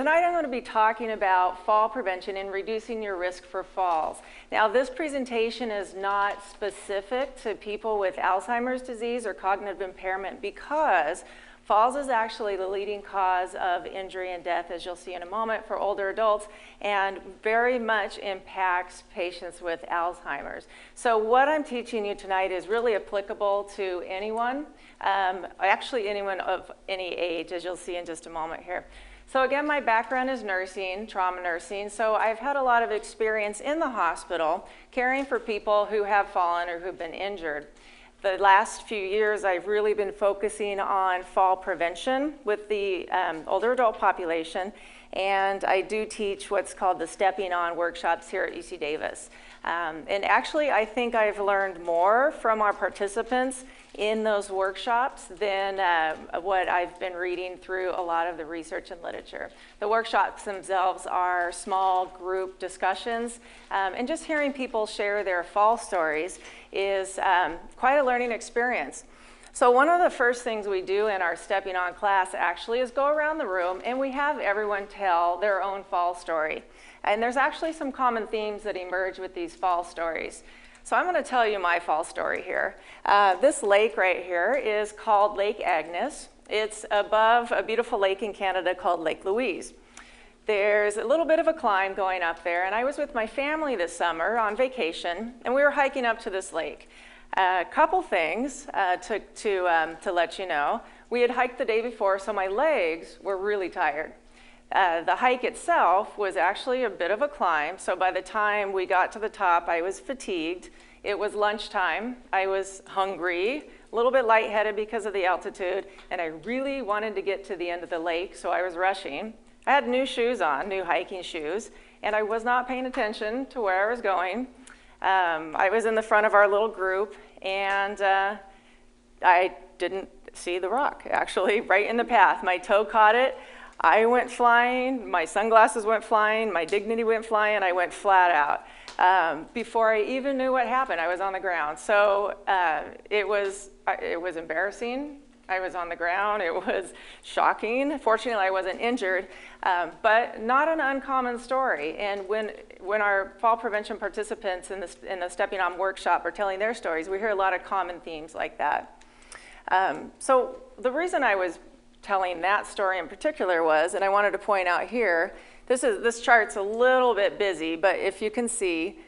tonight I'm going to be talking about fall prevention and reducing your risk for falls. Now, this presentation is not specific to people with Alzheimer's disease or cognitive impairment because falls is actually the leading cause of injury and death, as you'll see in a moment, for older adults, and very much impacts patients with Alzheimer's. So what I'm teaching you tonight is really applicable to anyone, actually anyone of any age, as you'll see in just a moment here. So again, my background is nursing, trauma nursing, so I've had a lot of experience in the hospital caring for people who have fallen or who've been injured. The last few years, I've really been focusing on fall prevention with the older adult population, and I do teach what's called the Stepping On workshops here at UC Davis. And actually, I think I've learned more from our participants in those workshops than what I've been reading through a lot of the research and literature. The workshops themselves are small group discussions, and just hearing people share their fall stories is quite a learning experience. So one of the first things we do in our Stepping On class actually is go around the room and we have everyone tell their own fall story. And there's actually some common themes that emerge with these fall stories. So I'm going to tell you my fall story here. This lake right here is called Lake Agnes. It's above a beautiful lake in Canada called Lake Louise. There's a little bit of a climb going up there, and I was with my family this summer on vacation, and we were hiking up to this lake. A couple things to let you know. We had hiked the day before, so my legs were really tired. The hike itself was actually a bit of a climb, so by the time we got to the top, I was fatigued. It was lunchtime. I was hungry, a little bit lightheaded because of the altitude, and I really wanted to get to the end of the lake, so I was rushing. I had new shoes on, new hiking shoes, and I was not paying attention to where I was going. I was in the front of our little group, and I didn't see the rock, actually, right in the path. My toe caught it. I went flying, my sunglasses went flying, my dignity went flying, I went flat out. Before I even knew what happened, I was on the ground. So it was embarrassing. I was on the ground. It was shocking. Fortunately, I wasn't injured, but not an uncommon story. And when our fall prevention participants in the Stepping On workshop are telling their stories, we hear a lot of common themes like that. So the reason I was telling that story in particular was, and I wanted to point out here, this chart's a little bit busy, but if you can see,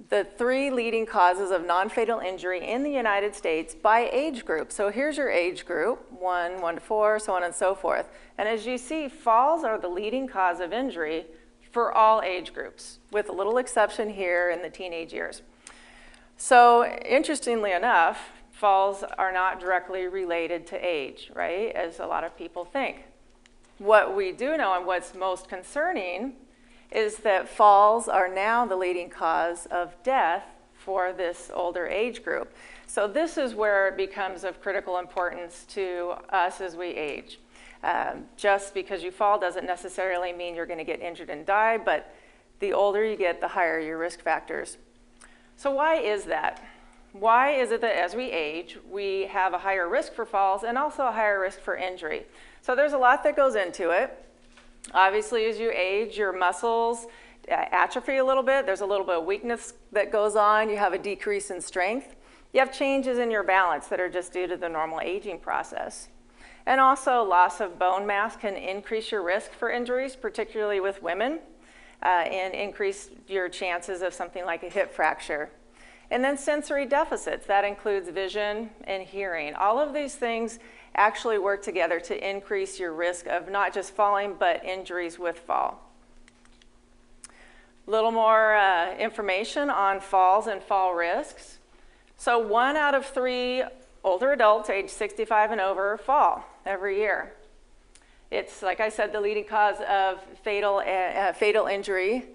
the 3 leading causes of non-fatal injury in the United States by age group. So here's your age group, 1 to 4, so on and so forth. And as you see, falls are the leading cause of injury for all age groups, with a little exception here in the teenage years. So interestingly enough, falls are not directly related to age, right, as a lot of people think. What we do know, and what's most concerning, is that falls are now the leading cause of death for this older age group. So this is where it becomes of critical importance to us as we age. Just because you fall doesn't necessarily mean you're going to get injured and die, but the older you get, the higher your risk factors. So why is that? Why is it that as we age, we have a higher risk for falls and also a higher risk for injury? So there's a lot that goes into it. Obviously, as you age, your muscles atrophy a little bit. There's a little bit of weakness that goes on. You have a decrease in strength. You have changes in your balance that are just due to the normal aging process. And also, loss of bone mass can increase your risk for injuries, particularly with women, and increase your chances of something like a hip fracture. And then sensory deficits, that includes vision and hearing. All of these things actually work together to increase your risk of not just falling, but injuries with fall. A little more information on falls and fall risks. So 1 out of 3 older adults age 65 and over fall every year. It's, like I said, the leading cause of fatal injury.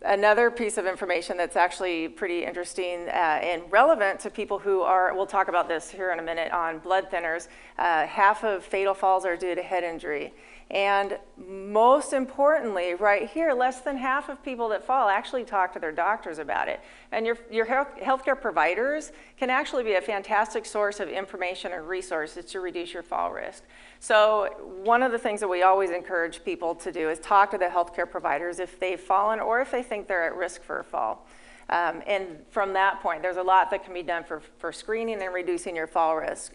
Another piece of information that's actually pretty interesting and relevant to people who are, we'll talk about this here in a minute, on blood thinners, half of fatal falls are due to head injury. And most importantly, right here, less than half of people that fall actually talk to their doctors about it. And your healthcare providers can actually be a fantastic source of information and resources to reduce your fall risk. So one of the things that we always encourage people to do is talk to the healthcare providers if they've fallen or if they think they're at risk for a fall. And from that point, there's a lot that can be done for screening and reducing your fall risk.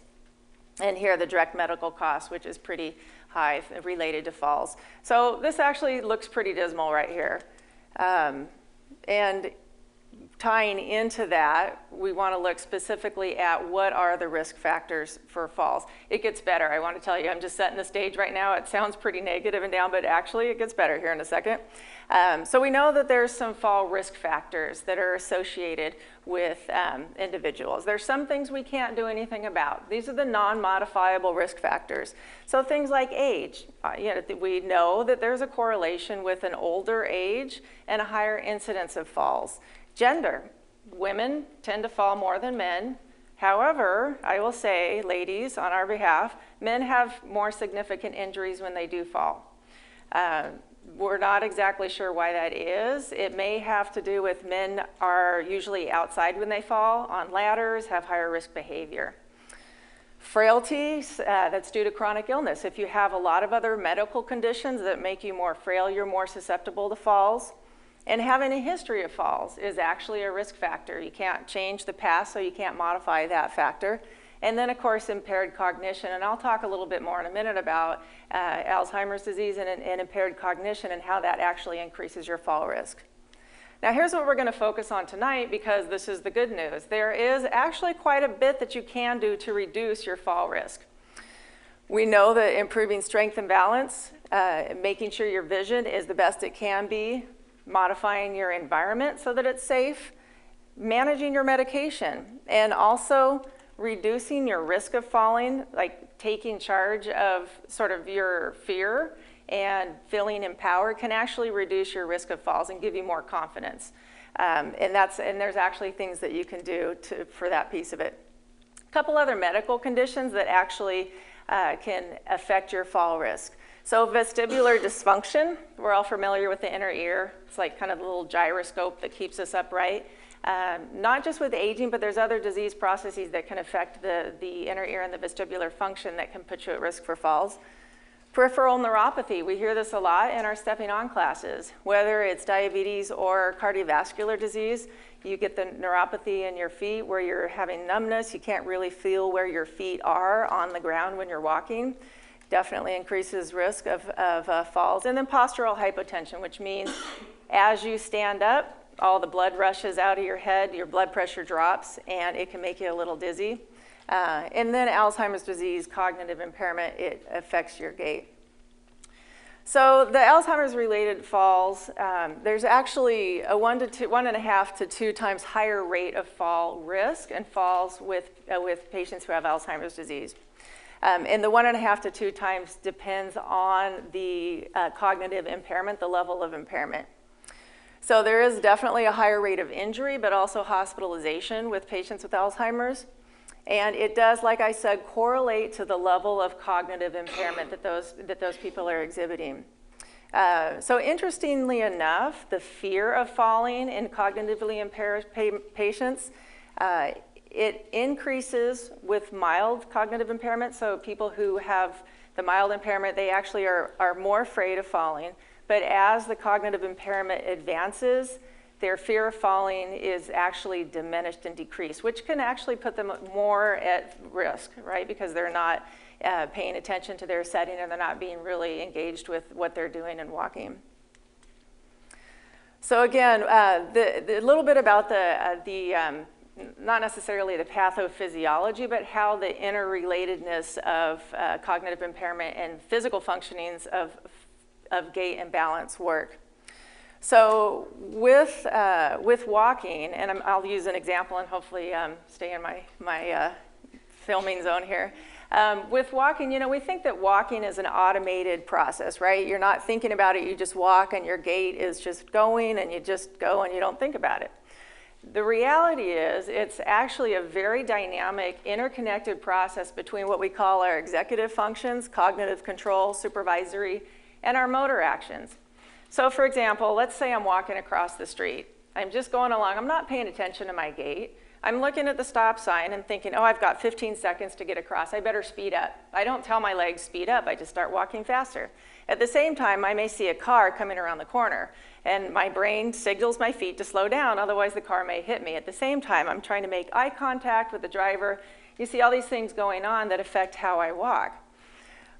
And here, the direct medical costs, which is pretty high related to falls. So this actually looks pretty dismal right here. And tying into that, we want to look specifically at what are the risk factors for falls. It gets better, I want to tell you. I'm just setting the stage right now. It sounds pretty negative and down, but actually it gets better here in a second. So we know that there's some fall risk factors that are associated with individuals. There's some things we can't do anything about. These are the non-modifiable risk factors. So things like age. We know that there's a correlation with an older age and a higher incidence of falls. Gender. Women tend to fall more than men. However, I will say, ladies, on our behalf, men have more significant injuries when they do fall. We're not exactly sure why that is. It may have to do with men are usually outside when they fall, on ladders, have higher risk behavior. Frailty, that's due to chronic illness. If you have a lot of other medical conditions that make you more frail, you're more susceptible to falls. And having a history of falls is actually a risk factor. You can't change the past, so you can't modify that factor. And then, of course, impaired cognition. And I'll talk a little bit more in a minute about Alzheimer's disease and impaired cognition and how that actually increases your fall risk. Now, here's what we're going to focus on tonight, because this is the good news. There is actually quite a bit that you can do to reduce your fall risk. We know that improving strength and balance, making sure your vision is the best it can be, modifying your environment so that it's safe, managing your medication, and also reducing your risk of falling, like taking charge of sort of your fear and feeling empowered, can actually reduce your risk of falls and give you more confidence. And there's actually things that you can do for that piece of it. A couple other medical conditions that actually can affect your fall risk. So vestibular dysfunction, we're all familiar with the inner ear. It's like kind of the little gyroscope that keeps us upright. Not just with aging, but there's other disease processes that can affect the inner ear and the vestibular function that can put you at risk for falls. Peripheral neuropathy, we hear this a lot in our stepping on classes. Whether it's diabetes or cardiovascular disease, you get the neuropathy in your feet where you're having numbness. You can't really feel where your feet are on the ground when you're walking. Definitely increases risk of falls. And then postural hypotension, which means as you stand up, all the blood rushes out of your head, your blood pressure drops, and it can make you a little dizzy. And then Alzheimer's disease, cognitive impairment, it affects your gait. So the Alzheimer's related falls, there's actually a 1.5 to 2 times higher rate of fall risk and falls with patients who have Alzheimer's disease. And the 1.5 to 2 times depends on the cognitive impairment, the level of impairment. So there is definitely a higher rate of injury, but also hospitalization with patients with Alzheimer's. And it does, like I said, correlate to the level of cognitive impairment that those people are exhibiting. So interestingly enough, the fear of falling in cognitively impaired patients, it increases with mild cognitive impairment. So people who have the mild impairment, they actually are more afraid of falling. But as the cognitive impairment advances, their fear of falling is actually diminished and decreased, which can actually put them more at risk, right? Because they're not paying attention to their setting and they're not being really engaged with what they're doing and walking. So again, the little bit about not necessarily the pathophysiology, but how the interrelatedness of cognitive impairment and physical functionings of gait and balance work. So with walking, and I'll use an example and hopefully stay in my filming zone here. With walking, we think that walking is an automated process, right? You're not thinking about it, you just walk and your gait is just going and you just go and you don't think about it. The reality is it's actually a very dynamic, interconnected process between what we call our executive functions, cognitive control, supervisory, and our motor actions. So for example, let's say I'm walking across the street. I'm just going along, I'm not paying attention to my gait. I'm looking at the stop sign and thinking, oh, I've got 15 seconds to get across, I better speed up. I don't tell my legs speed up, I just start walking faster. At the same time, I may see a car coming around the corner, and my brain signals my feet to slow down, otherwise the car may hit me. At the same time, I'm trying to make eye contact with the driver. You see all these things going on that affect how I walk.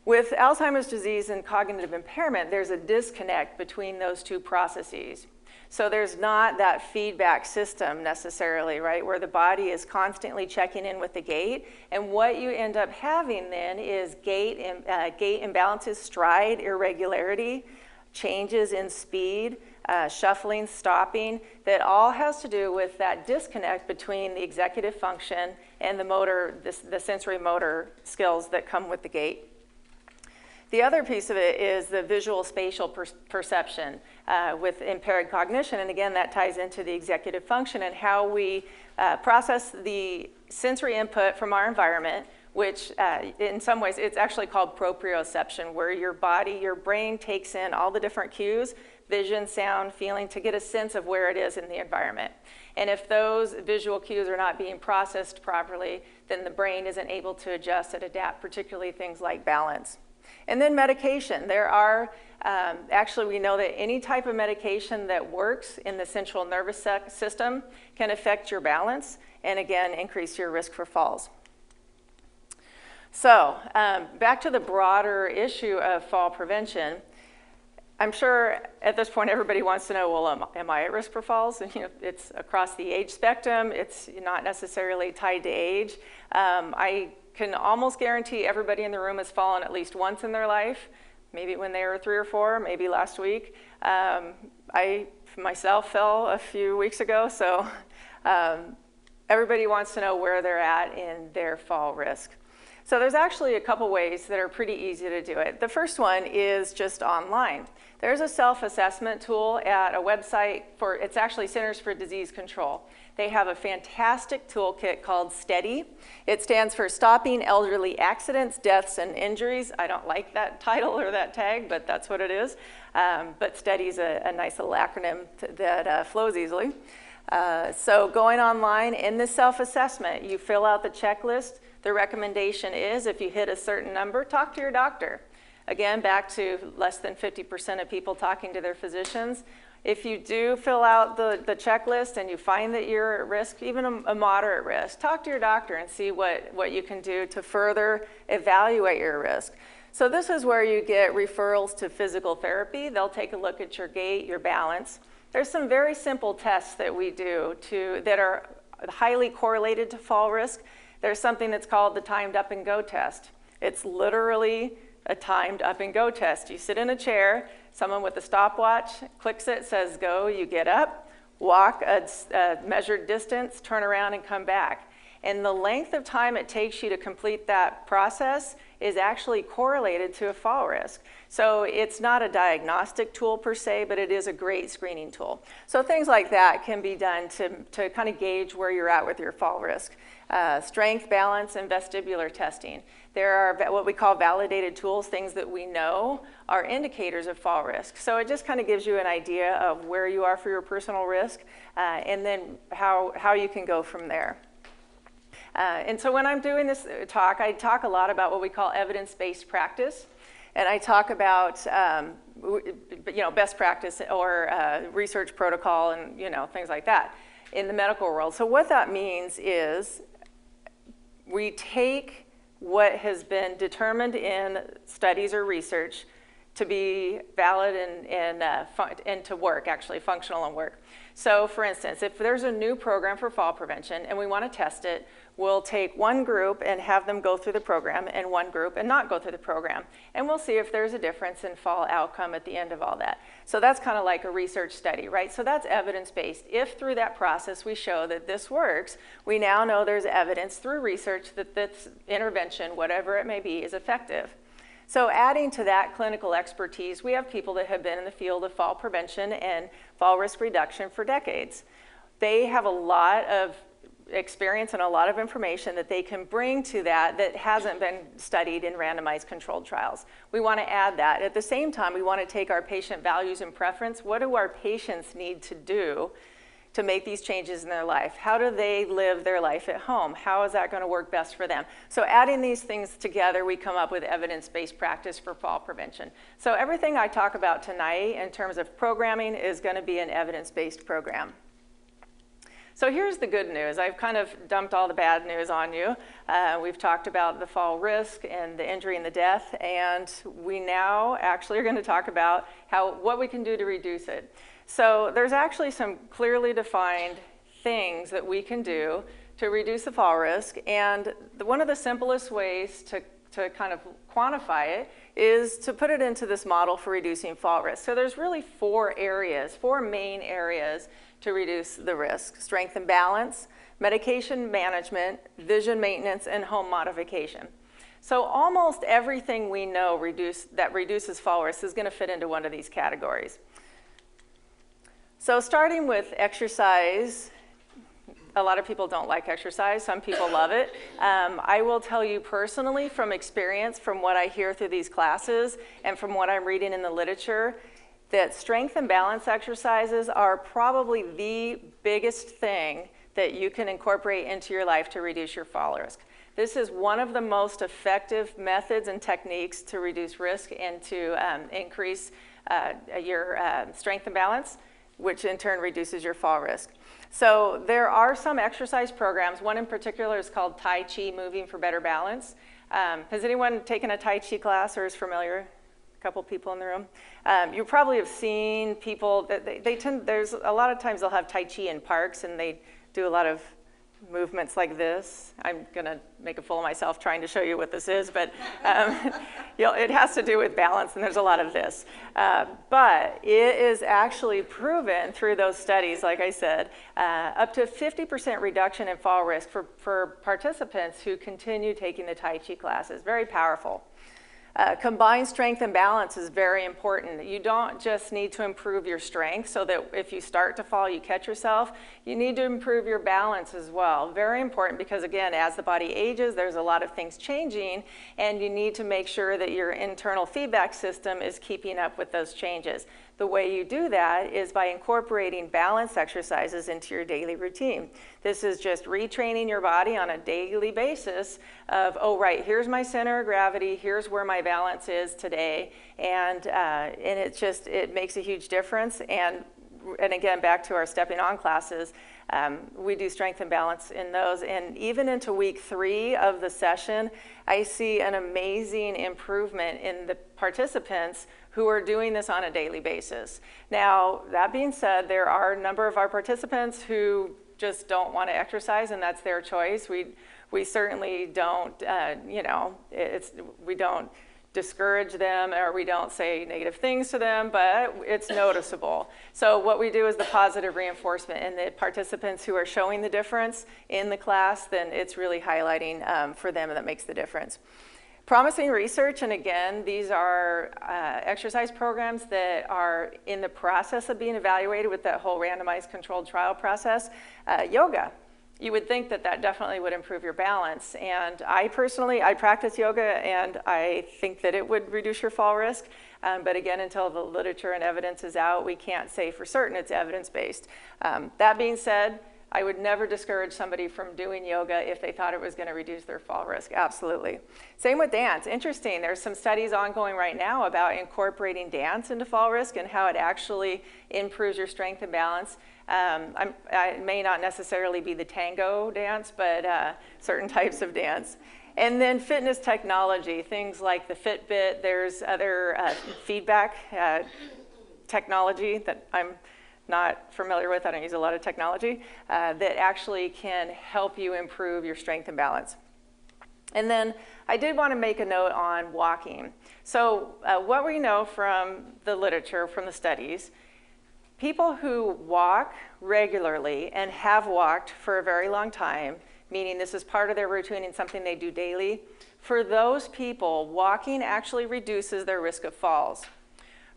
With Alzheimer's disease and cognitive impairment, there's a disconnect between those two processes. So there's not that feedback system necessarily, right, where the body is constantly checking in with the gait. And what you end up having then is gait imbalances, stride irregularity, changes in speed, shuffling, stopping, that all has to do with that disconnect between the executive function and the motor, the sensory motor skills that come with the gait. The other piece of it is the visual spatial perception with impaired cognition, and again, that ties into the executive function and how we process the sensory input from our environment, which in some ways, it's actually called proprioception, where your body, your brain takes in all the different cues, vision, sound, feeling, to get a sense of where it is in the environment. And if those visual cues are not being processed properly, then the brain isn't able to adjust and adapt, particularly things like balance. And then medication. There are, actually we know that any type of medication that works in the central nervous system can affect your balance and again, increase your risk for falls. So back to the broader issue of fall prevention. I'm sure at this point everybody wants to know, well, am I at risk for falls? And, you know, it's across the age spectrum. It's not necessarily tied to age. I can almost guarantee everybody in the room has fallen at least once in their life, maybe when they were 3 or 4, maybe last week. I myself fell a few weeks ago, so everybody wants to know where they're at in their fall risk. So there's actually a couple ways that are pretty easy to do it. The first one is just online. There's a self-assessment tool at a website it's actually Centers for Disease Control. They have a fantastic toolkit called STEADY. It stands for Stopping Elderly Accidents, Deaths, and Injuries. I don't like that title or that tag, but that's what it is. But STEADY is a nice little acronym that flows easily. So going online, in this self-assessment, you fill out the checklist. The recommendation is if you hit a certain number, talk to your doctor. Again, back to less than 50% of people talking to their physicians. If you do fill out the checklist and you find that you're at risk, even a moderate risk, talk to your doctor and see what you can do to further evaluate your risk. So this is where you get referrals to physical therapy. They'll take a look at your gait, your balance. There's some very simple tests that we do that are highly correlated to fall risk. There's something that's called the timed up and go test. It's literally a timed up and go test. You sit in a chair, someone with a stopwatch clicks it, says go, you get up, walk a measured distance, turn around and come back. And the length of time it takes you to complete that process is actually correlated to a fall risk. So it's not a diagnostic tool per se, but it is a great screening tool. So things like that can be done to kind of gauge where you're at with your fall risk. Strength, balance, and vestibular testing. There are what we call validated tools, things that we know are indicators of fall risk. So it just kind of gives you an idea of where you are for your personal risk and then how you can go from there. And so when I'm doing this talk, I talk a lot about what we call evidence-based practice. And I talk about best practice or research protocol and things like that in the medical world. So what that means is we take what has been determined in studies or research to be valid and to work, actually functional and work. So for instance, if there's a new program for fall prevention and we want to test it, we'll take one group and have them go through the program and one group and not go through the program. And we'll see if there's a difference in fall outcome at the end of all that. So that's kind of like a research study, right? So that's evidence-based. If through that process we show that this works, we now know there's evidence through research that this intervention, whatever it may be, is effective. So adding to that clinical expertise, we have people that have been in the field of fall prevention and fall risk reduction for decades. they have a lot of experience and a lot of information that they can bring to that hasn't been studied in randomized controlled trials. We want to add that. At the same time, we want to take our patient values and preference. What do our patients need to do to make these changes in their life? How do they live their life at home? How is that going to work best for them? So adding these things together, we come up with evidence-based practice for fall prevention. So everything I talk about tonight in terms of programming is going to be an evidence-based program. So here's the good news. I've kind of dumped all the bad news on you. We've talked about the fall risk and the injury and the death, and we now actually are going to talk about what we can do to reduce it. So there's actually some clearly defined things that we can do to reduce the fall risk, and one of the simplest ways to kind of quantify it is to put it into this model for reducing fall risk. So there's really four main areas to reduce the risk: strength and balance, medication management, vision maintenance, and home modification. So almost everything we know that reduces fall risk is going to fit into one of these categories. So starting with exercise, a lot of people don't like exercise. Some people love it. I will tell you personally from experience, from what I hear through these classes and from what I'm reading in the literature, that strength and balance exercises are probably the biggest thing that you can incorporate into your life to reduce your fall risk. This is one of the most effective methods and techniques to reduce risk and to increase your strength and balance, which in turn reduces your fall risk. So there are some exercise programs. One in particular is called Tai Chi, Moving for Better Balance. Has anyone taken a Tai Chi class or is familiar? A couple people in the room. You probably have seen people that there's a lot of times they'll have Tai Chi in parks and they do a lot of movements like this. I'm gonna make a fool of myself trying to show you what this is, but it has to do with balance, and there's a lot of this. But it is actually proven through those studies, like I said, up to 50% reduction in fall risk for participants who continue taking the Tai Chi classes. Very powerful. Combined strength and balance is very important. You don't just need to improve your strength so that if you start to fall, you catch yourself. You need to improve your balance as well. Very important because, again, as the body ages, there's a lot of things changing, and you need to make sure that your internal feedback system is keeping up with those changes. The way you do that is by incorporating balance exercises into your daily routine. This is just retraining your body on a daily basis of, oh, right, here's my center of gravity, here's where my balance is today, and it makes a huge difference. And again, back to our stepping on classes, we do strength and balance in those. And even into week 3 of the session, I see an amazing improvement in the participants who are doing this on a daily basis. Now, that being said, there are a number of our participants who just don't want to exercise, and that's their choice. We certainly don't, we don't discourage them, or we don't say negative things to them, but it's noticeable. So what we do is the positive reinforcement, and the participants who are showing the difference in the class, then it's really highlighting for them, and that makes the difference. Promising research, and again, these are exercise programs that are in the process of being evaluated with that whole randomized controlled trial process. Yoga. You would think that that definitely would improve your balance. And I practice yoga, and I think that it would reduce your fall risk. But again, until the literature and evidence is out, we can't say for certain it's evidence-based. That being said, I would never discourage somebody from doing yoga if they thought it was going to reduce their fall risk. Absolutely. Same with dance. Interesting. There's some studies ongoing right now about incorporating dance into fall risk and how it actually improves your strength and balance. It may not necessarily be the tango dance, but certain types of dance. And then fitness technology, things like the Fitbit. There's other feedback technology that I'm not familiar with. I don't use a lot of technology that actually can help you improve your strength and balance. And then I did want to make a note on walking. So what we know from the literature, from the studies, people who walk regularly and have walked for a very long time, meaning this is part of their routine and something they do daily, for those people, walking actually reduces their risk of falls.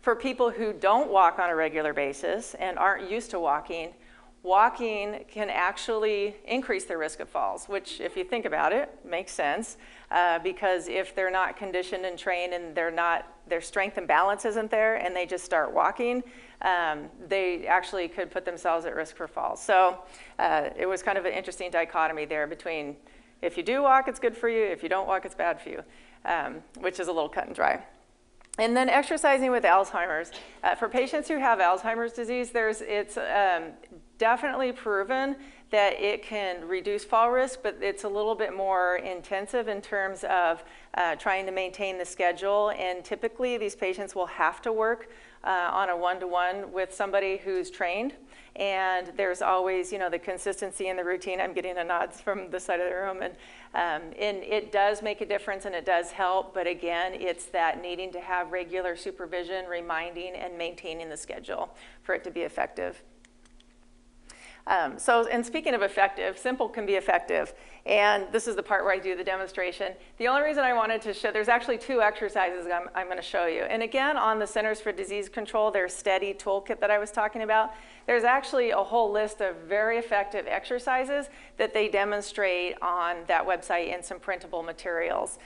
For people who don't walk on a regular basis and aren't used to walking, walking can actually increase their risk of falls, which if you think about it, makes sense, because if they're not conditioned and trained and their strength and balance isn't there and they just start walking, they actually could put themselves at risk for falls. So it was kind of an interesting dichotomy there between if you do walk, it's good for you, if you don't walk, it's bad for you, which is a little cut and dry. And then exercising with Alzheimer's. For patients who have Alzheimer's disease, it's definitely proven that it can reduce fall risk, but it's a little bit more intensive in terms of trying to maintain the schedule. And typically, these patients will have to work on a one-to-one with somebody who's trained. And there's always, the consistency in the routine. I'm getting a nods from the side of the room. And it does make a difference and it does help. But again, it's that needing to have regular supervision, reminding, and maintaining the schedule for it to be effective. And speaking of effective, simple can be effective. And this is the part where I do the demonstration. The only reason I wanted to show, there's actually 2 exercises I'm going to show you. And again, on the Centers for Disease Control, their STEADY toolkit that I was talking about, there's actually a whole list of very effective exercises that they demonstrate on that website in some printable materials.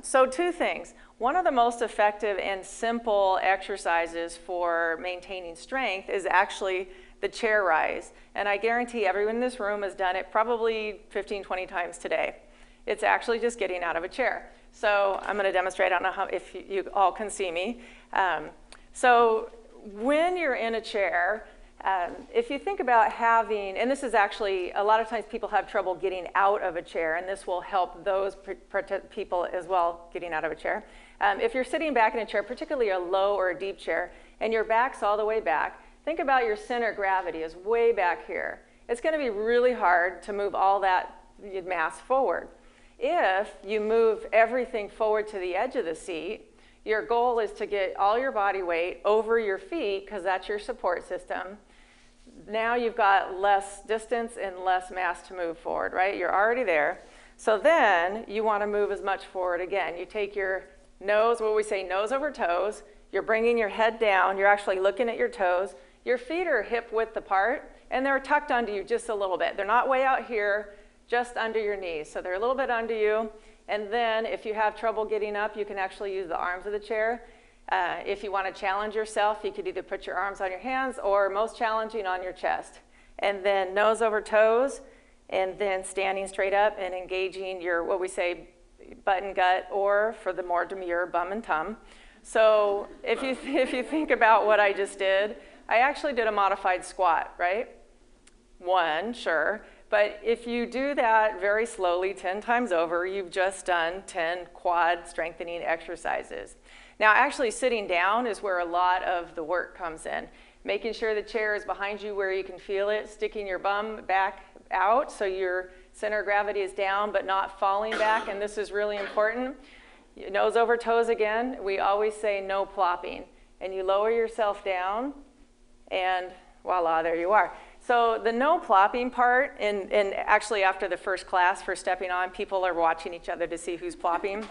So 2 things. One of the most effective and simple exercises for maintaining strength is actually the chair rise. And I guarantee everyone in this room has done it probably 15, 20 times today. It's actually just getting out of a chair. So I'm going to demonstrate. I don't know if you all can see me. So when you're in a chair, if you think about having, and this is actually, a lot of times people have trouble getting out of a chair, and this will help those people as well getting out of a chair. If you're sitting back in a chair, particularly a low or a deep chair, and your back's all the way back, think about your center of gravity is way back here. It's going to be really hard to move all that mass forward. If you move everything forward to the edge of the seat, your goal is to get all your body weight over your feet because that's your support system. Now you've got less distance and less mass to move forward, right? You're already there. So then you want to move as much forward again. You take your nose, what we say, nose over toes. You're bringing your head down. You're actually looking at your toes. Your feet are hip width apart, and they're tucked under you just a little bit. They're not way out here, just under your knees. So they're a little bit under you. And then if you have trouble getting up, you can actually use the arms of the chair. If you want to challenge yourself, you could either put your arms on your hands or, most challenging, on your chest. And then nose over toes, and then standing straight up and engaging your, what we say, butt and gut, or for the more demure, bum and tum. So if you think about what I just did, I actually did a modified squat, right? 1, sure. But if you do that very slowly 10 times over, you've just done 10 quad strengthening exercises. Now, actually sitting down is where a lot of the work comes in. Making sure the chair is behind you where you can feel it, sticking your bum back out so your center of gravity is down but not falling back, and this is really important. Nose over toes again. We always say no plopping. And you lower yourself down, and voila, there you are. So the no plopping part, and actually after the first class for stepping on, people are watching each other to see who's plopping.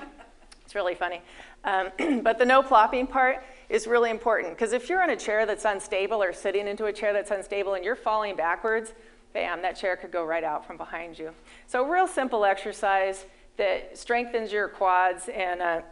It's really funny. But the no plopping part is really important, because if you're in a chair that's unstable or sitting into a chair that's unstable and you're falling backwards, bam, that chair could go right out from behind you. So a real simple exercise that strengthens your quads and,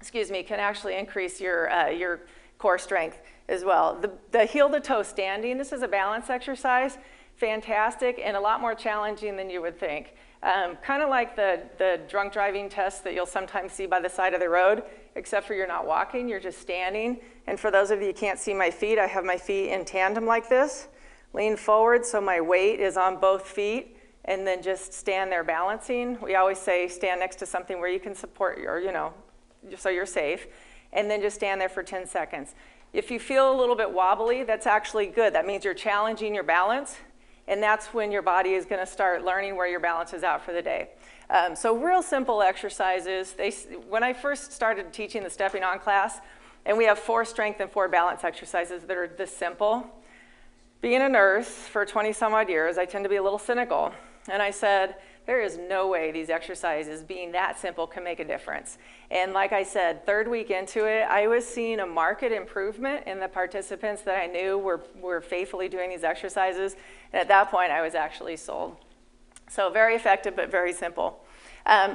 excuse me, can actually increase your core strength as well. The heel to toe standing, this is a balance exercise, fantastic and a lot more challenging than you would think. Kind of like the drunk driving test that you'll sometimes see by the side of the road, except for you're not walking, you're just standing. And for those of you who can't see my feet, I have my feet in tandem like this. Lean forward so my weight is on both feet, and then just stand there balancing. We always say stand next to something where you can support your, so you're safe. And then just stand there for 10 seconds. If you feel a little bit wobbly, that's actually good. That means you're challenging your balance, and that's when your body is going to start learning where your balance is out for the day. So real simple exercises. When I first started teaching the Stepping On class, and we have 4 strength and 4 balance exercises that are this simple. Being a nurse for 20 some odd years, I tend to be a little cynical. And I said, there is no way these exercises being that simple can make a difference. And like I said, third week into it, I was seeing a marked improvement in the participants that I knew were faithfully doing these exercises. And at that point, I was actually sold. So very effective, but very simple.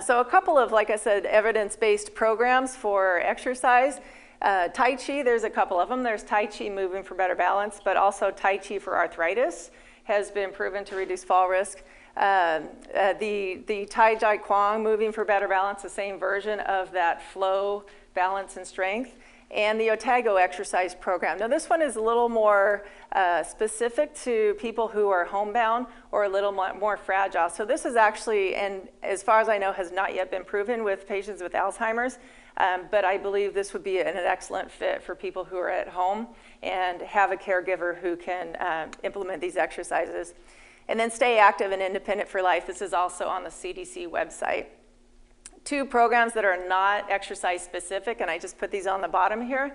So a couple of, like I said, evidence-based programs for exercise. Tai Chi, there's a couple of them. There's Tai Chi Moving for Better Balance, but also Tai Chi for Arthritis has been proven to reduce fall risk. The Tai Chi Chuan Moving for Better Balance, the same version of that flow, balance, and strength. And the Otago exercise program. Now this one is a little more specific to people who are homebound or a little more fragile. So this is actually, and as far as I know, has not yet been proven with patients with Alzheimer's, but I believe this would be an excellent fit for people who are at home and have a caregiver who can implement these exercises. And then Stay Active and Independent for Life. This is also on the CDC website. Two programs that are not exercise specific, and I just put these on the bottom here.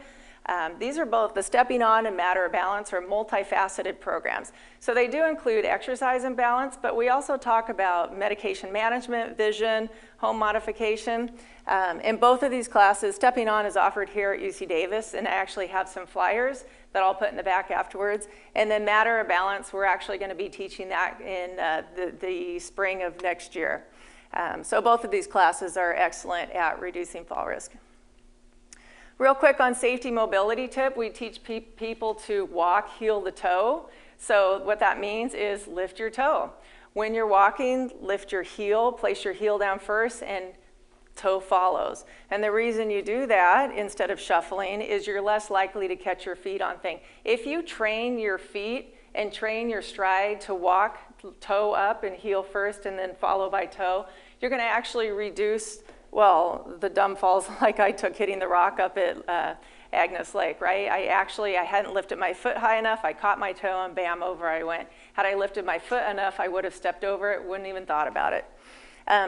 These are both the Stepping On and Matter of Balance, or multifaceted programs. So they do include exercise and balance, but we also talk about medication management, vision, home modification. In both of these classes, Stepping On is offered here at UC Davis, and I actually have some flyers that I'll put in the back afterwards. And then Matter of Balance, we're actually going to be teaching that in the spring of next year. So both of these classes are excellent at reducing fall risk. Real quick on safety mobility tip, we teach people to walk heel to toe. So what that means is lift your toe. When you're walking, lift your heel, place your heel down first, and toe follows. And the reason you do that instead of shuffling is you're less likely to catch your feet on things. If you train your feet and train your stride to walk toe up and heel first and then follow by toe, you're going to actually reduce, well, the dumb falls like I took hitting the rock up at Agnes Lake, right? I hadn't lifted my foot high enough, I caught my toe and bam, over I went. Had I lifted my foot enough, I would have stepped over it, wouldn't even thought about it.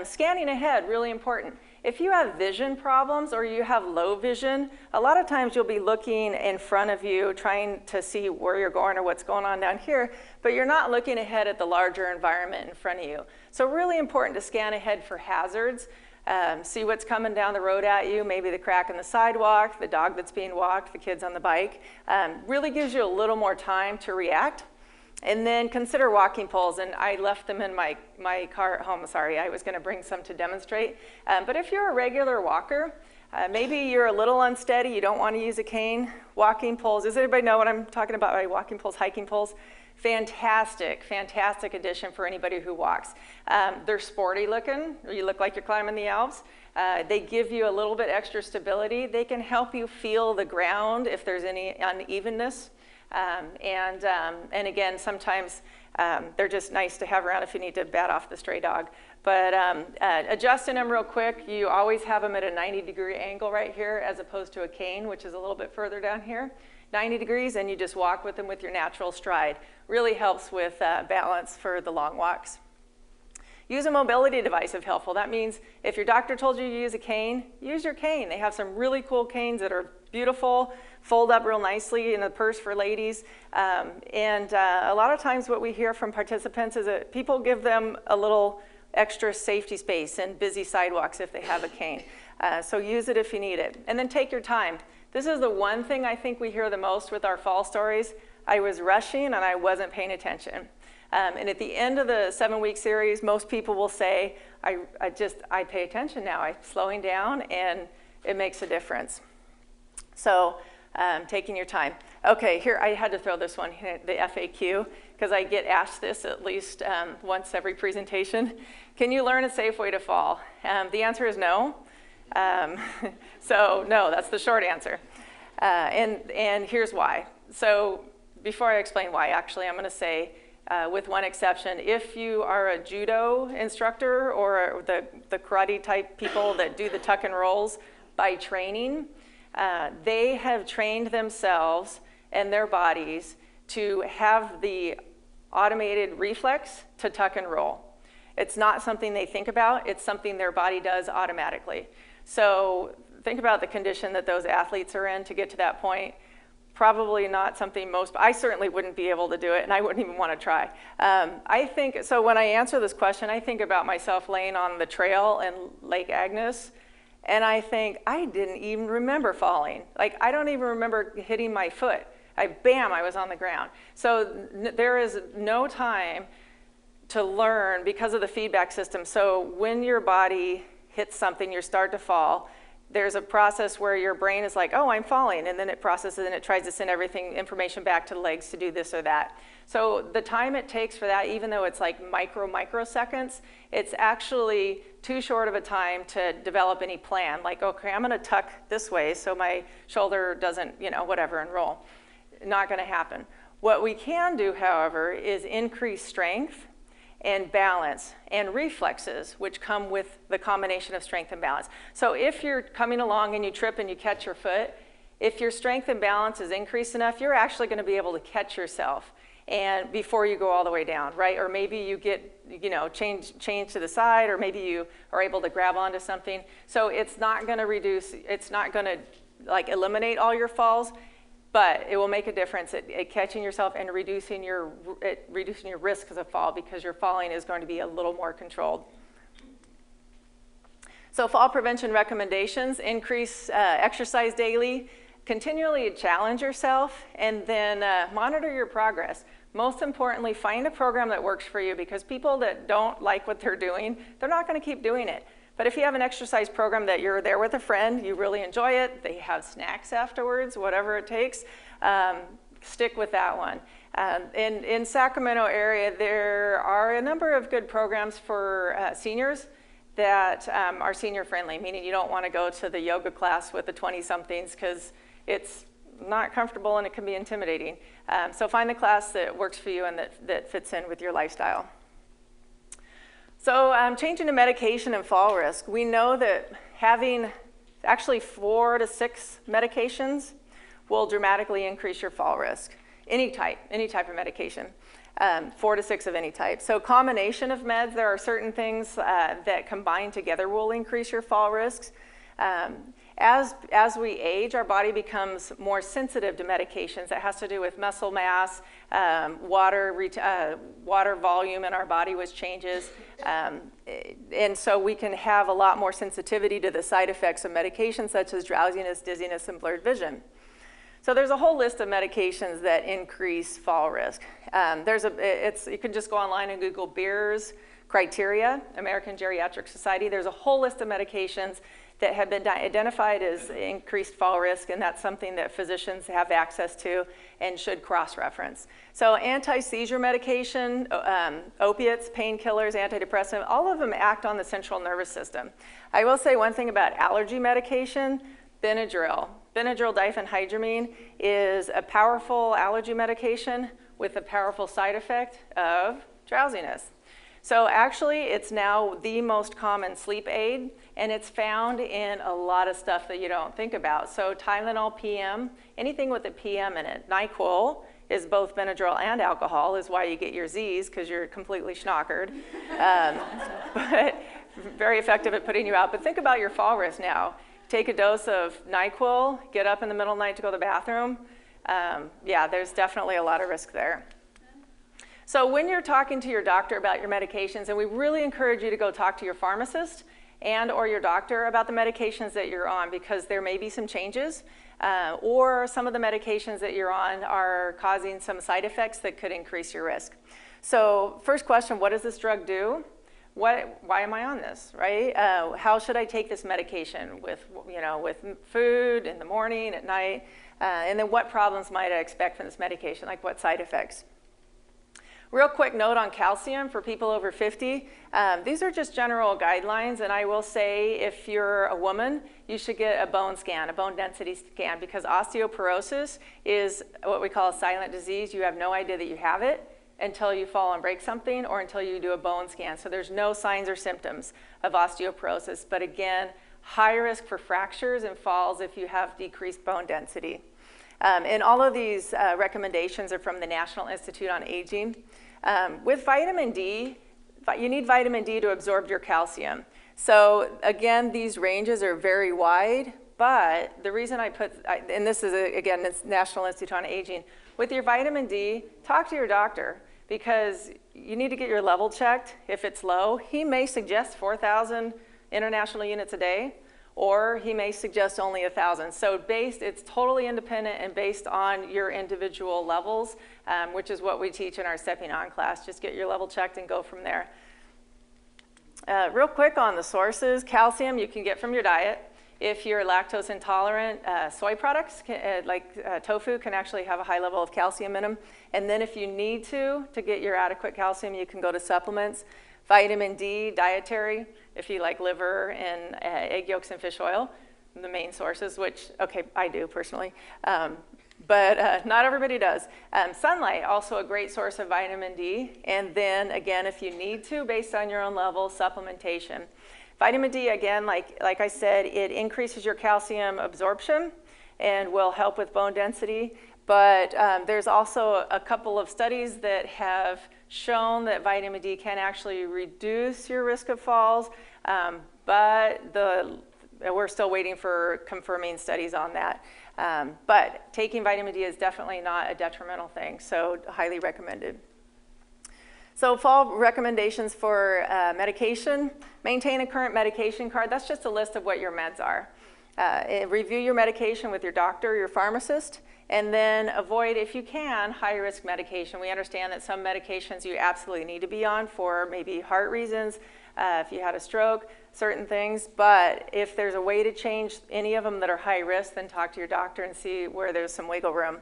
Scanning ahead, really important. If you have vision problems or you have low vision, a lot of times you'll be looking in front of you, trying to see where you're going or what's going on down here, but you're not looking ahead at the larger environment in front of you. So really important to scan ahead for hazards. See what's coming down the road at you, maybe the crack in the sidewalk, the dog that's being walked, the kids on the bike. Really gives you a little more time to react. And then consider walking poles, and I left them in my car at home. Sorry, I was going to bring some to demonstrate. But if you're a regular walker, maybe you're a little unsteady, you don't want to use a cane. Walking poles, does anybody know what I'm talking about by walking poles, hiking poles? Fantastic, fantastic addition for anybody who walks. They're sporty looking, you look like you're climbing the Alps. They give you a little bit extra stability. They can help you feel the ground if there's any unevenness. And again, sometimes they're just nice to have around if you need to bat off the stray dog. But adjusting them real quick, you always have them at a 90-degree angle right here as opposed to a cane, which is a little bit further down here. 90 degrees, and you just walk with them with your natural stride. Really helps with balance for the long walks. Use a mobility device if helpful. That means if your doctor told you to use a cane, use your cane. They have some really cool canes that are beautiful, fold up real nicely in a purse for ladies. A lot of times what we hear from participants is that people give them a little extra safety space and busy sidewalks if they have a cane. So use it if you need it. And then take your time. This is the one thing I think we hear the most with our fall stories. I was rushing and I wasn't paying attention. And at the end of the 7-week series, most people will say, I pay attention now. I'm slowing down and it makes a difference. So taking your time. Okay, here I had to throw this one, the FAQ, because I get asked this at least once every presentation. Can you learn a safe way to fall? The answer is no. So no, that's the short answer. And here's why. So before I explain why, actually, I'm going to say, with one exception, if you are a judo instructor or the karate type people that do the tuck and rolls by training, they have trained themselves and their bodies to have the automated reflex to tuck and roll. It's not something they think about, it's something their body does automatically. So think about the condition that those athletes are in to get to that point. probably not something I certainly wouldn't be able to do it, and I wouldn't even want to try. I think, so when I answer this question, I think about myself laying on the trail in Lake Agnes, and I think, I didn't even remember falling. Like, I don't even remember hitting my foot. Bam, I was on the ground. So there is no time to learn because of the feedback system. So when your body hits something, you start to fall, there's a process where your brain is like, oh, I'm falling, and then it processes and it tries to send information back to the legs to do this or that. So the time it takes for that, even though it's like microseconds, it's actually too short of a time to develop any plan. Like, okay, I'm gonna tuck this way so my shoulder doesn't, whatever, and roll. Not gonna happen. What we can do, however, is increase strength and balance and reflexes, which come with the combination of strength and balance. So if you're coming along and you trip and you catch your foot, if your strength and balance is increased enough, you're actually going to be able to catch yourself and before you go all the way down, right? Or maybe you get, change to the side, or maybe you are able to grab onto something. So it's not going to it's not going to like eliminate all your falls, but it will make a difference at catching yourself and reducing your risk of a fall, because your falling is going to be a little more controlled. So fall prevention recommendations: increase exercise daily, continually challenge yourself, and then monitor your progress. Most importantly, find a program that works for you, because people that don't like what they're doing, they're not going to keep doing it. But if you have an exercise program that you're there with a friend, you really enjoy it, they have snacks afterwards, whatever it takes, stick with that one. In Sacramento area, there are a number of good programs for seniors that are senior friendly, meaning you don't want to go to the yoga class with the 20-somethings because it's not comfortable and it can be intimidating. So find the class that works for you and that fits in with your lifestyle. So changing to medication and fall risk. We know that having actually 4 to 6 medications will dramatically increase your fall risk. Any type of medication, 4 to 6 of any type. So combination of meds, there are certain things that combined together will increase your fall risks. As we age, our body becomes more sensitive to medications. That has to do with muscle mass, water volume in our body, which changes. And so we can have a lot more sensitivity to the side effects of medications, such as drowsiness, dizziness, and blurred vision. So there's a whole list of medications that increase fall risk. You can just go online and Google Beers criteria, American Geriatric Society. There's a whole list of medications that have been identified as increased fall risk, and that's something that physicians have access to and should cross-reference. So anti-seizure medication, opiates, painkillers, antidepressants, all of them act on the central nervous system. I will say one thing about allergy medication: Benadryl. Benadryl diphenhydramine is a powerful allergy medication with a powerful side effect of drowsiness. So actually, it's now the most common sleep aid, and it's found in a lot of stuff that you don't think about. So Tylenol PM, anything with a PM in it. NyQuil is both Benadryl and alcohol, is why you get your Z's, because you're completely schnockered. But very effective at putting you out. But think about your fall risk now. Take a dose of NyQuil, get up in the middle of the night to go to the bathroom. Yeah, there's definitely a lot of risk there. So when you're talking to your doctor about your medications, and we really encourage you to go talk to your pharmacist and or your doctor about the medications that you're on, because there may be some changes, or some of the medications that you're on are causing some side effects that could increase your risk. So first question, what does this drug do? Why am I on this, right? How should I take this medication with food, in the morning, at night? And then what problems might I expect from this medication, like what side effects? Real quick note on calcium for people over 50. These are just general guidelines, and I will say if you're a woman, you should get a bone scan, a bone density scan, because osteoporosis is what we call a silent disease. You have no idea that you have it until you fall and break something, or until you do a bone scan. So there's no signs or symptoms of osteoporosis, but again, high risk for fractures and falls if you have decreased bone density. And all of these recommendations are from the National Institute on Aging. With vitamin D, you need vitamin D to absorb your calcium. So again, these ranges are very wide, But the reason and this is, again, it's National Institute on Aging, with your vitamin D, talk to your doctor because you need to get your level checked. If it's low, he may suggest 4,000 international units a day, or he may suggest only 1,000. So it's totally independent and based on your individual levels, which is what we teach in our Stepping On class. Just get your level checked and go from there. Real quick on the sources, calcium you can get from your diet. If you're lactose intolerant, soy products like tofu can actually have a high level of calcium in them. And then if you need to get your adequate calcium, you can go to supplements. Vitamin D, dietary, if you like liver and egg yolks and fish oil, the main sources, which, okay, I do personally, but not everybody does. Sunlight, also a great source of vitamin D. And then again, if you need to, based on your own level, supplementation. Vitamin D, again, like I said, it increases your calcium absorption and will help with bone density. But there's also a couple of studies that have shown that vitamin D can actually reduce your risk of falls, but we're still waiting for confirming studies on that. But taking vitamin D is definitely not a detrimental thing, so highly recommended. So fall recommendations for medication. Maintain a current medication card. That's just a list of what your meds are. Review your medication with your doctor, your pharmacist, and then avoid, if you can, high-risk medication. We understand that some medications you absolutely need to be on for maybe heart reasons, if you had a stroke, certain things. But if there's a way to change any of them that are high risk, then talk to your doctor and see where there's some wiggle room.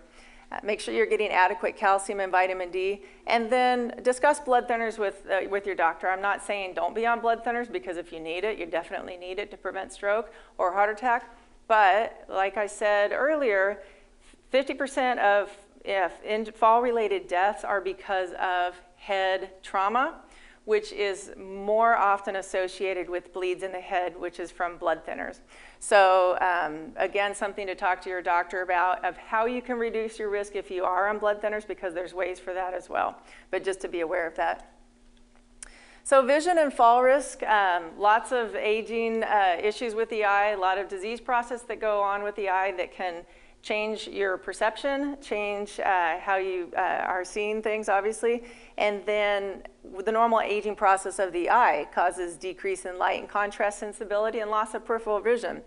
Make sure you're getting adequate calcium and vitamin D, and then discuss blood thinners with your doctor. I'm not saying don't be on blood thinners, because if you need it, you definitely need it to prevent stroke or heart attack. But like I said earlier, 50% of fall-related deaths are because of head trauma, which is more often associated with bleeds in the head, which is from blood thinners. So again, something to talk to your doctor about of how you can reduce your risk if you are on blood thinners, because there's ways for that as well, but just to be aware of that. So vision and fall risk, lots of aging issues with the eye, a lot of disease process that go on with the eye that can change your perception, change how you are seeing things, obviously. And then the normal aging process of the eye causes decrease in light and contrast sensibility and loss of peripheral vision.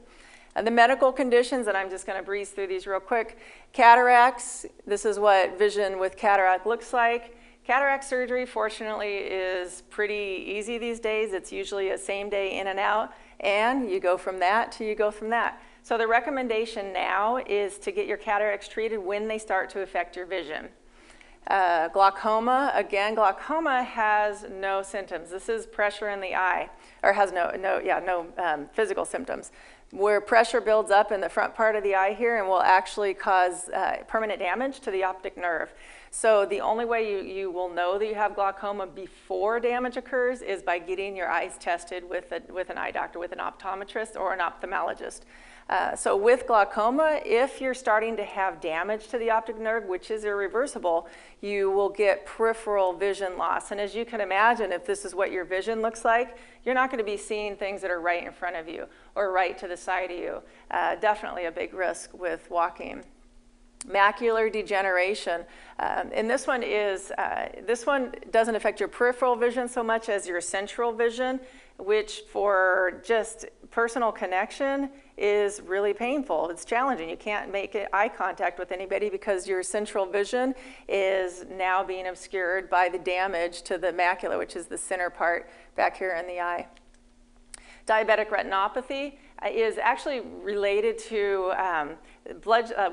And the medical conditions, and I'm just going to breeze through these real quick. Cataracts, this is what vision with cataract looks like. Cataract surgery, fortunately, is pretty easy these days. It's usually a same day in and out, and you go from that to you go from that. So the recommendation now is to get your cataracts treated when they start to affect your vision. Glaucoma, again, glaucoma has no symptoms. This is pressure in the eye, or has no physical symptoms, where pressure builds up in the front part of the eye here and will actually cause permanent damage to the optic nerve. So the only way you will know that you have glaucoma before damage occurs is by getting your eyes tested with an eye doctor, with an optometrist or an ophthalmologist. So with glaucoma, if you're starting to have damage to the optic nerve, which is irreversible, you will get peripheral vision loss. And as you can imagine, if this is what your vision looks like, you're not going to be seeing things that are right in front of you or right to the side of you. Definitely a big risk with walking. Macular degeneration, and this one doesn't affect your peripheral vision so much as your central vision, which for just personal connection is really painful. It's challenging. You can't make eye contact with anybody because your central vision is now being obscured by the damage to the macula, which is the center part back here in the eye. Diabetic retinopathy is actually related to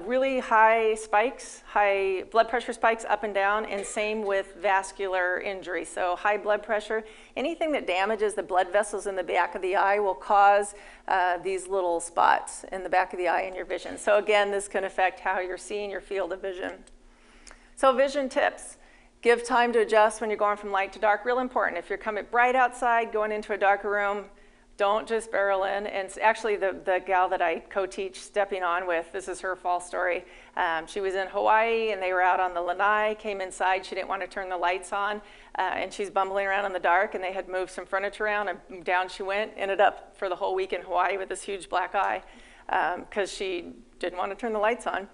really high spikes, high blood pressure spikes up and down, and same with vascular injury. So high blood pressure, anything that damages the blood vessels in the back of the eye will cause these little spots in the back of the eye in your vision. So again, this can affect how you're seeing your field of vision. So vision tips. Give time to adjust when you're going from light to dark, real important. If you're coming bright outside, going into a darker room, don't just barrel in. And actually the gal that I co-teach Stepping On with, this is her fall story. She was in Hawaii and they were out on the lanai, came inside, she didn't want to turn the lights on, and she's bumbling around in the dark, and they had moved some furniture around, and down she went, ended up for the whole week in Hawaii with this huge black eye. because she didn't want to turn the lights on.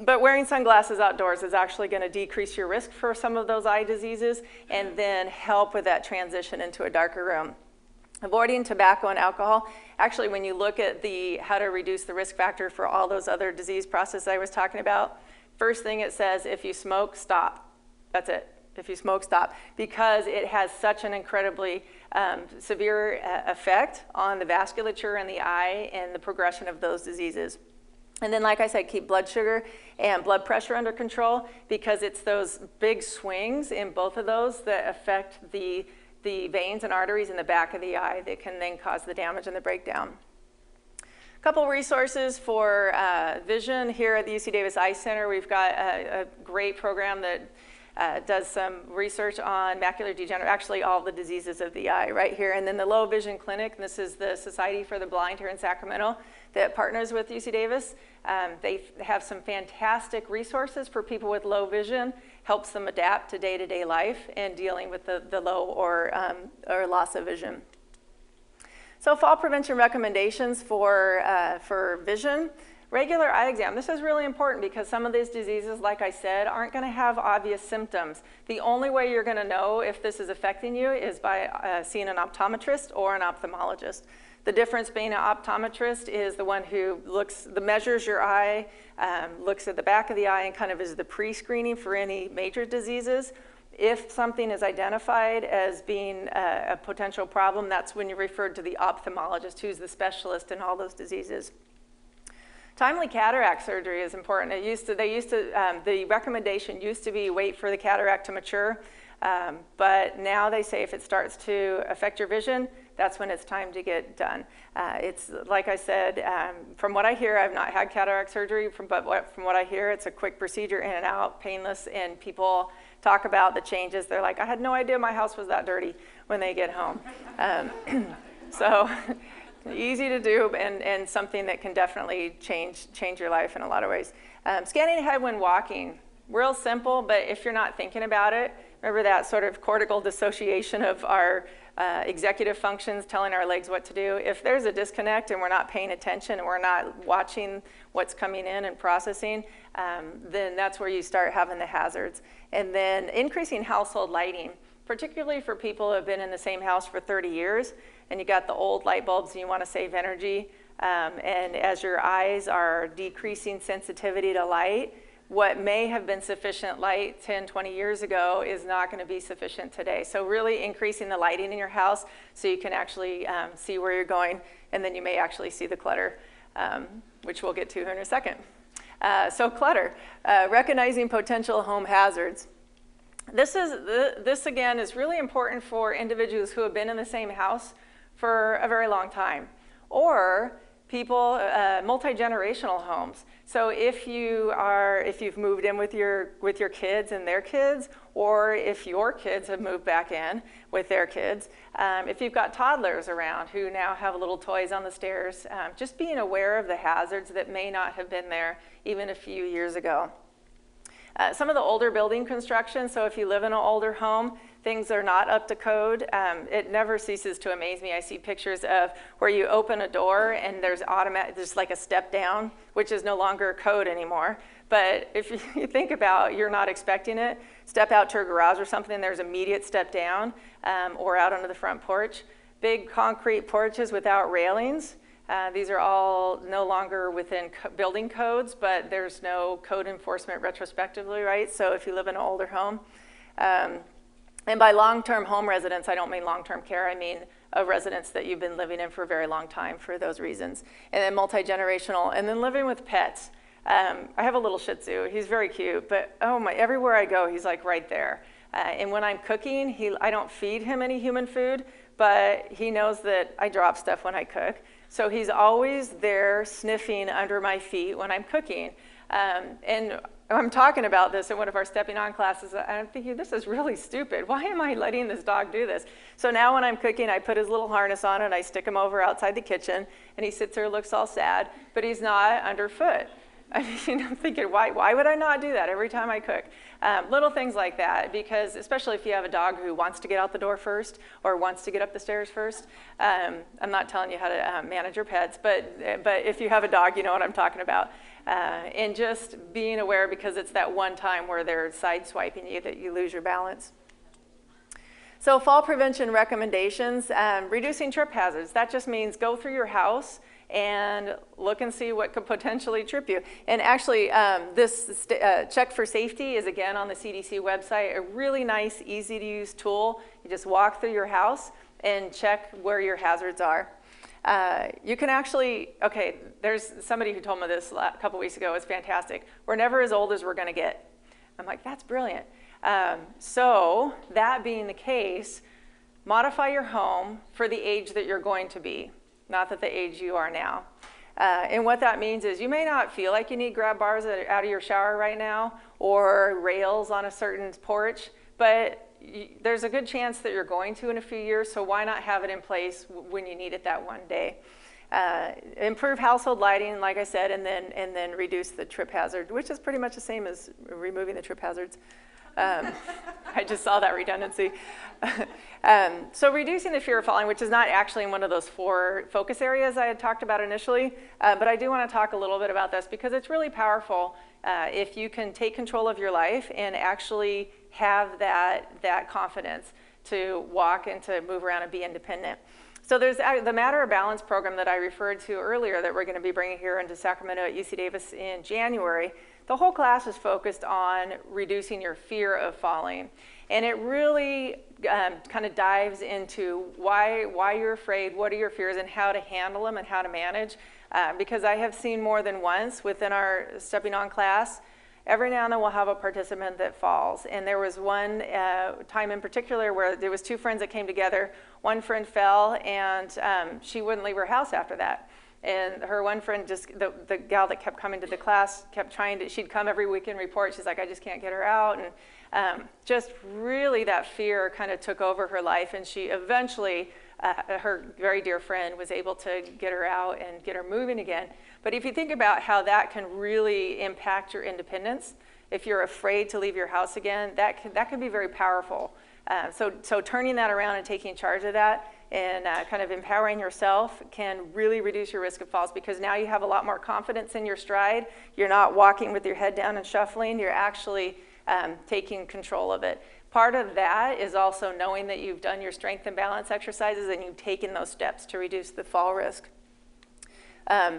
But wearing sunglasses outdoors is actually going to decrease your risk for some of those eye diseases and then help with that transition into a darker room. Avoiding tobacco and alcohol. Actually, when you look at how to reduce the risk factor for all those other disease processes I was talking about, first thing it says, if you smoke, stop. That's it. If you smoke, stop. Because it has such an incredibly severe effect on the vasculature in the eye and the progression of those diseases. And then, like I said, keep blood sugar and blood pressure under control, because it's those big swings in both of those that affect the veins and arteries in the back of the eye that can then cause the damage and the breakdown. A couple resources for vision here at the UC Davis Eye Center. We've got a great program that does some research on macular degeneration, actually all the diseases of the eye right here. And then the Low Vision Clinic, and this is the Society for the Blind here in Sacramento that partners with UC Davis. They have some fantastic resources for people with low vision, helps them adapt to day-to-day life and dealing with the low or loss of vision. So fall prevention recommendations for vision. Regular eye exam. This is really important because some of these diseases, like I said, aren't going to have obvious symptoms. The only way you're going to know if this is affecting you is by seeing an optometrist or an ophthalmologist. The difference being an optometrist is the one who measures your eye, looks at the back of the eye, and kind of is the pre-screening for any major diseases. If something is identified as being a potential problem, that's when you're referred to the ophthalmologist, who's the specialist in all those diseases. Timely cataract surgery is important. The recommendation used to be wait for the cataract to mature, but now they say if it starts to affect your vision, that's when it's time to get done. It's like I said, from what I hear, I've not had cataract surgery, but from what I hear, it's a quick procedure, in and out, painless, and people talk about the changes. They're like, I had no idea my house was that dirty when they get home. So easy to do, and something that can definitely change your life in a lot of ways. Scanning ahead when walking, real simple, but if you're not thinking about it, remember that sort of cortical dissociation of our executive functions telling our legs what to do. If there's a disconnect and we're not paying attention and we're not watching what's coming in and processing, then that's where you start having the hazards. And then increasing household lighting, particularly for people who have been in the same house for 30 years, and you got the old light bulbs and you want to save energy, and as your eyes are decreasing sensitivity to light, what may have been sufficient light 10, 20 years ago is not going to be sufficient today. So really increasing the lighting in your house so you can actually see where you're going, and then you may actually see the clutter, which we'll get to here in a second. So clutter, recognizing potential home hazards. This again is really important for individuals who have been in the same house for a very long time, or people, multi-generational homes. So if you've moved in with your kids and their kids, or if your kids have moved back in with their kids, if you've got toddlers around who now have little toys on the stairs, just being aware of the hazards that may not have been there even a few years ago. Some of the older building construction, so if you live in an older home, things are not up to code. It never ceases to amaze me. I see pictures of where you open a door and there's like a step down, which is no longer code anymore. But if you think about, you're not expecting it, step out to a garage or something, there's immediate step down, or out onto the front porch. Big concrete porches without railings. These are all no longer within building codes, but there's no code enforcement retrospectively, right? So if you live in an older home, and by long-term home residence, I don't mean long-term care, I mean a residence that you've been living in for a very long time for those reasons. And then multi-generational, and then living with pets. I have a little Shih Tzu, he's very cute, but oh my, everywhere I go, he's like right there. And when I'm cooking, I don't feed him any human food, but he knows that I drop stuff when I cook. So he's always there sniffing under my feet when I'm cooking. And I'm talking about this in one of our Stepping On classes, and I'm thinking, this is really stupid. Why am I letting this dog do this? So now when I'm cooking, I put his little harness on and I stick him over outside the kitchen, and he sits there, looks all sad, but he's not underfoot. I mean, I'm thinking, why would I not do that every time I cook? Little things like that, because especially if you have a dog who wants to get out the door first or wants to get up the stairs first. I'm not telling you how to manage your pets, but if you have a dog, you know what I'm talking about. And just being aware, because it's that one time where they're sideswiping you that you lose your balance. So fall prevention recommendations, reducing trip hazards. That just means go through your house and look and see what could potentially trip you. And actually, this Check for Safety is again on the CDC website, a really nice, easy to use tool. You just walk through your house and check where your hazards are. You can actually, okay, there's somebody who told me this a couple weeks ago, it's fantastic. We're never as old as we're gonna get. I'm like, that's brilliant. So that being the case, modify your home for the age that you're going to be, not that the age you are now. And what that means is you may not feel like you need grab bars out of your shower right now or rails on a certain porch, but there's a good chance that you're going to in a few years, so why not have it in place when you need it that one day? Improve household lighting, like I said, and then reduce the trip hazard, which is pretty much the same as removing the trip hazards. I just saw that redundancy. So reducing the fear of falling, which is not actually in one of those 4 focus areas I had talked about initially, but I do want to talk a little bit about this because it's really powerful if you can take control of your life and actually have that confidence to walk and to move around and be independent. So there's the Matter of Balance program that I referred to earlier that we're going to be bringing here into Sacramento at UC Davis in January. The whole class is focused on reducing your fear of falling. And it really kind of dives into why you're afraid, what are your fears, and how to handle them and how to manage. Because I have seen more than once within our Stepping On class, every now and then we'll have a participant that falls. And there was one time in particular where there was 2 friends that came together. One friend fell and she wouldn't leave her house after that. And her one friend, just the gal that kept coming to the class, kept trying to, she'd come every week and report. She's like, I just can't get her out. And just really that fear kind of took over her life. And she eventually, her very dear friend was able to get her out and get her moving again. But if you think about how that can really impact your independence, if you're afraid to leave your house again, that can be very powerful. So turning that around and taking charge of that and kind of empowering yourself can really reduce your risk of falls, because now you have a lot more confidence in your stride. You're not walking with your head down and shuffling. You're actually taking control of it. Part of that is also knowing that you've done your strength and balance exercises and you've taken those steps to reduce the fall risk,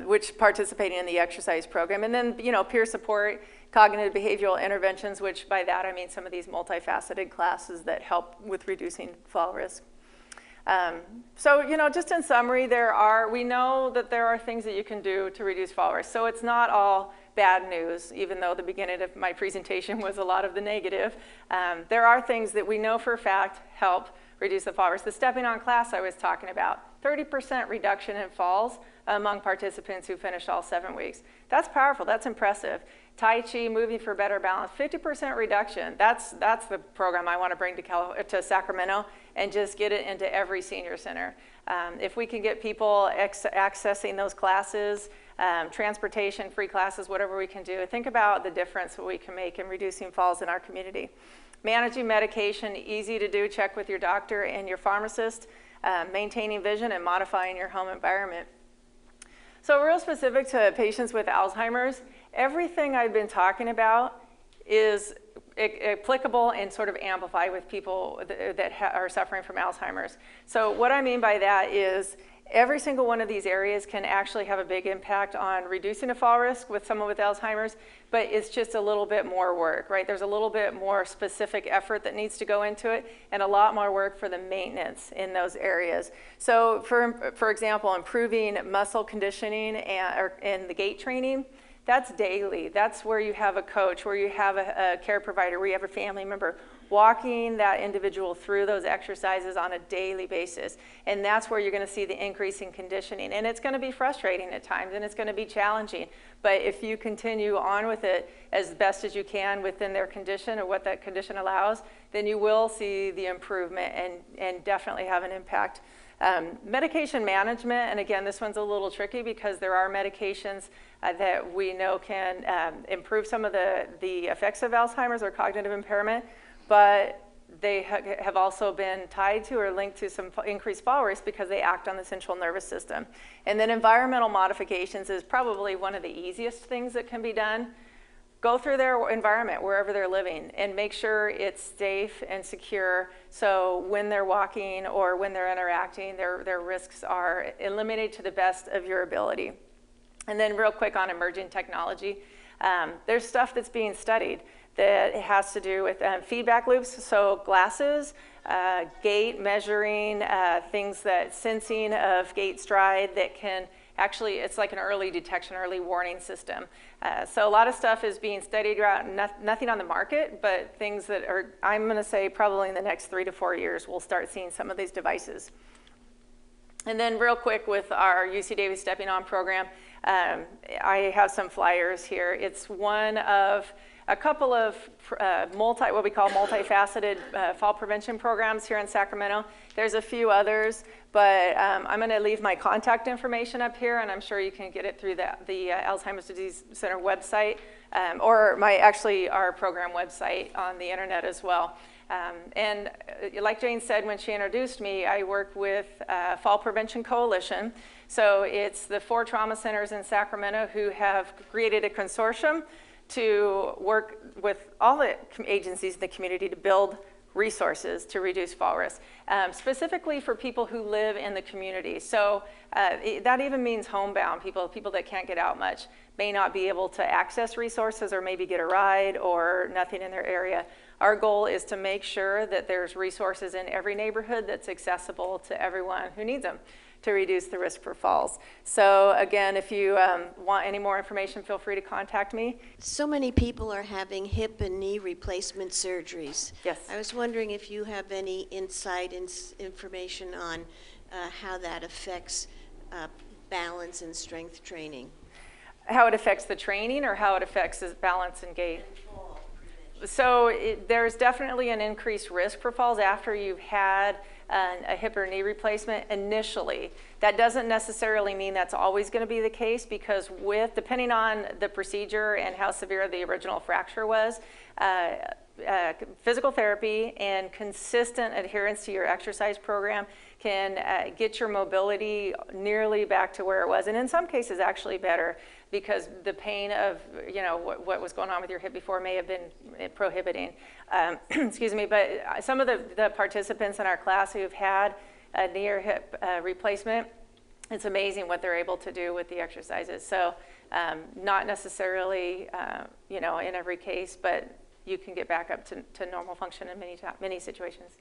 which participating in the exercise program. And then, peer support, cognitive behavioral interventions, which by that I mean some of these multifaceted classes that help with reducing fall risk. So, just in summary, we know that there are things that you can do to reduce fall risk. So it's not all bad news, even though the beginning of my presentation was a lot of the negative. There are things that we know for a fact help reduce the fall risk. The Stepping On class I was talking about, 30% reduction in falls among participants who finished all 7 weeks. That's powerful, that's impressive. Tai Chi, Moving for Better Balance, 50% reduction. That's the program I want to bring to Sacramento and just get it into every senior center. If we can get people accessing those classes, transportation, free classes, whatever we can do, think about the difference that we can make in reducing falls in our community. Managing medication, easy to do, check with your doctor and your pharmacist. Maintaining vision and modifying your home environment. So real specific to patients with Alzheimer's, everything I've been talking about is applicable and sort of amplified with people that are suffering from Alzheimer's. So what I mean by that is every single one of these areas can actually have a big impact on reducing a fall risk with someone with Alzheimer's, but it's just a little bit more work, right? There's a little bit more specific effort that needs to go into it and a lot more work for the maintenance in those areas. So for example, improving muscle conditioning and the gait training, that's daily. That's where you have a coach, where you have a care provider, where you have a family member walking that individual through those exercises on a daily basis. And that's where you're going to see the increase in conditioning. And it's going to be frustrating at times, and it's going to be challenging. But if you continue on with it as best as you can within their condition or what that condition allows, then you will see the improvement and definitely have an impact. Medication management, and again, this one's a little tricky because there are medications that we know can improve some of the effects of Alzheimer's or cognitive impairment, but they have also been tied to or linked to some increased fall risk because they act on the central nervous system. And then environmental modifications is probably one of the easiest things that can be done. Go through their environment wherever they're living and make sure it's safe and secure, so when they're walking or when they're interacting, their risks are eliminated to the best of your ability. And then real quick on emerging technology, there's stuff that's being studied that has to do with feedback loops, so glasses, gait measuring, things that sensing of gait stride that can actually, it's like an early detection, early warning system. So a lot of stuff is being studied around, nothing on the market, but things that are, I'm gonna say probably in the next 3 to 4 years, we'll start seeing some of these devices. And then real quick with our UC Davis Stepping On program, I have some flyers here. It's one of a couple of what we call multifaceted fall prevention programs here in Sacramento. There's a few others, but I'm going to leave my contact information up here, and I'm sure you can get it through the Alzheimer's Disease Center website, or our program website on the internet as well. And like Jane said when she introduced me, I work with Fall Prevention Coalition. So it's the 4 trauma centers in Sacramento who have created a consortium to work with all the agencies in the community to build resources to reduce fall risk, specifically for people who live in the community. So that even means homebound people that can't get out much, may not be able to access resources or maybe get a ride or nothing in their area. Our goal is to make sure that there's resources in every neighborhood that's accessible to everyone who needs them to reduce the risk for falls. So again, if you want any more information, feel free to contact me. So many people are having hip and knee replacement surgeries. Yes. I was wondering if you have any insight and information on how that affects balance and strength training. How it affects the training or how it affects the balance and gait? So there's definitely an increased risk for falls after you've had a hip or knee replacement initially. That doesn't necessarily mean that's always going to be the case, because depending on the procedure and how severe the original fracture was, physical therapy and consistent adherence to your exercise program can get your mobility nearly back to where it was, and in some cases actually better, because the pain of what was going on with your hip before may have been prohibiting. Excuse me, but some of the participants in our class who've had a knee or hip replacement, it's amazing what they're able to do with the exercises. So not necessarily in every case, but you can get back up to normal function in many situations.